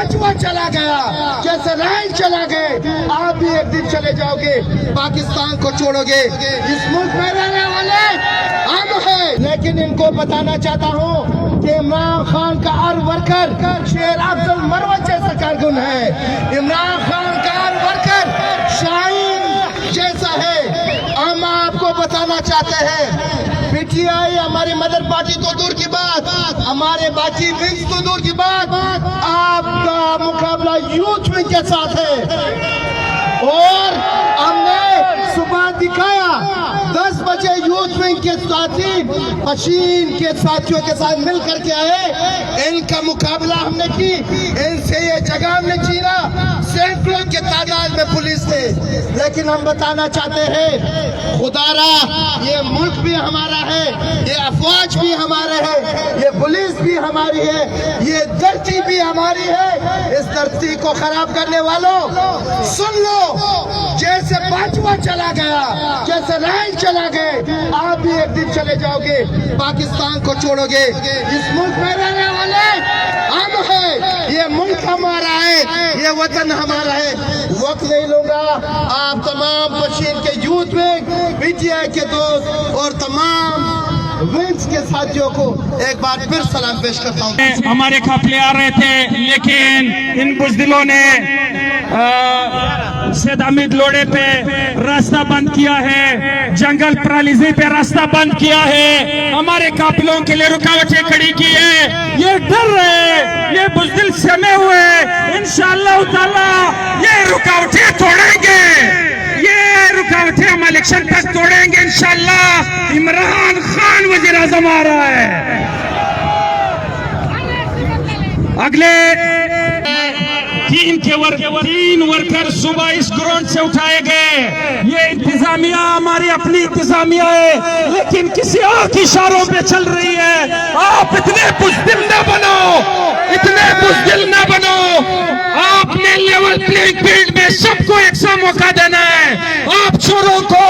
पांचवा चला गया, जैसे राइन चला गए, आप भी एक दिन चले जाओगे, पाकिस्तान को छोड़ोगे। इस मुल्क में रहने वाले हम हैं, लेकिन इनको बताना चाहता हूँ कि इमरान खान का हर वर्कर शेर अफजल मरवत जैसा कारकुन है। इमरान खान का हर वर्कर शाहीन जैसा है। हम आपको बताना चाहते हैं, पीटीआई हमारी मदर पार्टी तो दूर की बात, हमारे बाकी विंग्स तो दूर की बात, आपका मुकाबला यूथ विंग के साथ है। और हमने सुबह दिखाया 10 बजे यूथ विंग के साथी मशीन के साथियों के साथ मिल करके आए, इनका मुकाबला हमने की, इनसे ये जगह हमने छीना। सैकड़ों के तादाद में पुलिस थे, लेकिन हम बताना चाहते हैं खुदारा ये मुल्क भी हमारा है, ये अफवाज भी हमारे हैं, ये पुलिस भी हमारी है, ये धरती भी हमारी है। इस धरती को खराब करने वालों सुन लो, जैसे पांचवा चला गया, जैसे राइन चला गए, आप भी एक दिन चले जाओगे, पाकिस्तान को छोड़ोगे। इस मुल्क में रहने वाले हम हैं, ये मुल्क हमारा है, ये वतन हमारा है। वक्त नहीं लूंगा, आप तमाम मशीन के यूथ विंग, पीटीआई के दोस्त और तमाम विंग्स के साथियों को एक बार फिर सलाम पेश करता हूँ। हमारे काफिले आ रहे थे, लेकिन इन बुजदिलों ने सैयद अमीद लोड़े पे रास्ता बंद किया है, जंगल प्रालिजी पे रास्ता बंद किया है, हमारे काफिलों के लिए रुकावटें खड़ी की है। ये डर रहे, ये बुजदिल समे हुए, इंशाअल्लाह ताला ये रुकावटें तोड़ेंगे, ये रुकावटें हम इलेक्शन तक तोड़ेंगे इंशाअल्लाह। इमरान खान वजीर आजम आ रहा है। अगले तीन वर्कर सुबह इस ग्राउंड से उठाए गए। ये इंतजामिया हमारी अपनी इंतजामिया है, लेकिन किसी और के इशारों पे चल रही है। आप इतने बुज़दिल न बनो, इतने बुज़दिल न बनो। आपने लेवल प्लेइंग फील्ड में सबको एक सा मौका देना है। आप चोरों को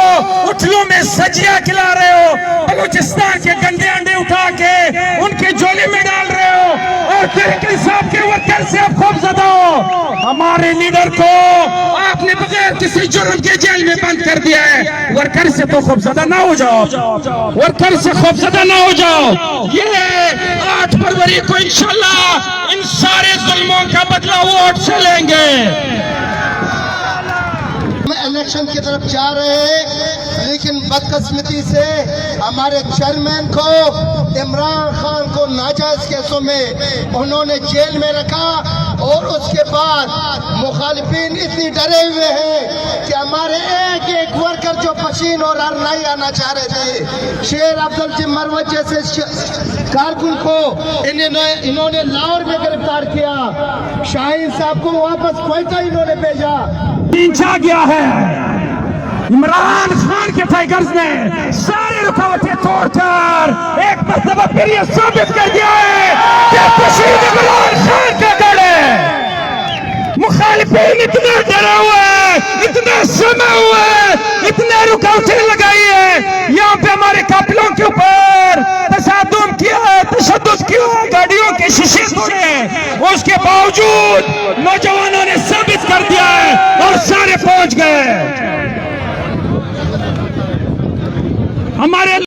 उठलों में सजिया खिला रहे हो, बलूचिस्तान के गंदे अंडे उठा के उनके झोले में डाल रहे हो, और तहरीक इंसाफ के वर्कर से आप खौफजदा हो। हमारे लीडर को आपने बगैर किसी जुर्म के जेल में बंद कर दिया है। वर्कर से तो खौफजदा ना हो जाओ, वर्कर से खौफजदा ना हो जाओ। ये 8 फरवरी को इंशाल्लाह इन सारे जुल्मों का बदला वोट से लेंगे। इलेक्शन की तरफ जा रहे हैं, लेकिन बदकिस्मती से हमारे चेयरमैन को, इमरान खान को नाजायज केसों में उन्होंने जेल में रखा, और उसके बाद मुखालिफिन इतनी डरे हुए हैं कि हमारे एक एक वर्कर जो मशीन और नहीं आना चाह रहे थे, शेर अफजल मरवत जैसे कारकुन को इन्होंने लाहौर में गिरफ्तार किया, शाहीन साहब को वापस क्वेटा इन्होंने भेजा। पीछा गया है इमरान खान के टाइगर्स ने सारी रुकावटें तोड़कर एक मरतबा फिर ये साबित कर दिया है कि तशरीफ इमरान खान का गढ़ है। मुखालिफिन इतना डरा हुआ है, इतना समा हुआ है, इतने रुकावटें लगाई है। यहाँ पे हमारे काफिलों के ऊपर तशद्दुद किया है, तशद्दुद किया है, गाड़ियों के शीशे तोड़े, उसके बावजूद नौजवानों ने साबित कर दिया है और सारे पहुंच गए। हमारे